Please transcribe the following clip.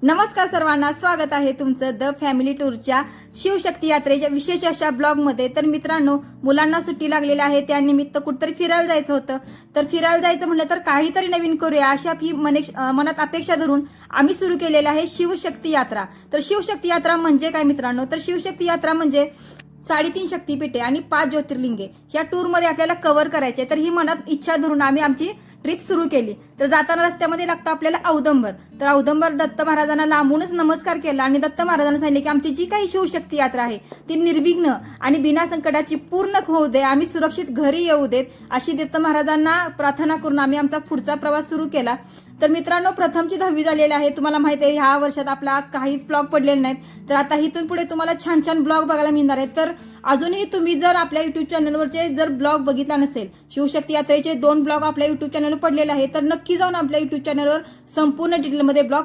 नमस्कार सर्वांना, स्वागत आहे तुमचं द फॅमिली टूरच्या शिवशक्ती यात्रेच्या विशेष अशा ब्लॉगमध्ये। तर मित्रांनो, मुलांना सुट्टी लागलेली आहे, त्यानिमित्त कुठेतरी फिरायला जायचं होतं। तर फिरायला जायचं म्हणलं तर काहीतरी नवीन करूया अशी आपली मनात अपेक्षा धरून आम्ही सुरू केलेलं आहे शिवशक्ती यात्रा। तर शिवशक्ती यात्रा म्हणजे काय मित्रांनो? तर शिवशक्ती यात्रा म्हणजे 3.5 शक्तीपीठे आणि 5 ज्योतिर्लिंगे या टूरमध्ये आपल्याला कव्हर करायचे। तर ही मनात इच्छा धरून आम्ही आमची ट्रिप सुरू केली। तर जाताना रस्त्यामध्ये लागतं आपल्याला औदंबर। तर औदंबर दत्त महाराजांना लांबूनच नमस्कार केला आणि दत्त महाराजांना सांगितले की आमची जी काही शिवशक्ती यात्रा आहे ती निर्विघ्न आणि बिना संकटाची पूर्ण होऊ दे, आम्ही सुरक्षित घरी येऊ देत अशी दत्त महाराजांना प्रार्थना करून आम्ही आमचा पुढचा प्रवास सुरू केला। तर मित्रांनो, प्रथमची 10वी झालेली आहे। तुम्हाला माहिती आहे ह्या वर्षात आपला काहीच ब्लॉग पडलेले नाहीत। तर आता इथून पुढे तुम्हाला छान छान ब्लॉग बघायला मिळणार आहेत। तर अजूनही तुम्ही जर आपल्या युट्यूब चॅनलवरचे जर ब्लॉग बघितला नसेल, शिवशक्ती यात्रेचे 2 ब्लॉग आपल्या युट्यूब चॅनलवर पडलेले आहेत, तर नक्की जाऊन आपल्या युट्यूब चॅनलवर संपूर्ण डिटेलमध्ये ब्लॉग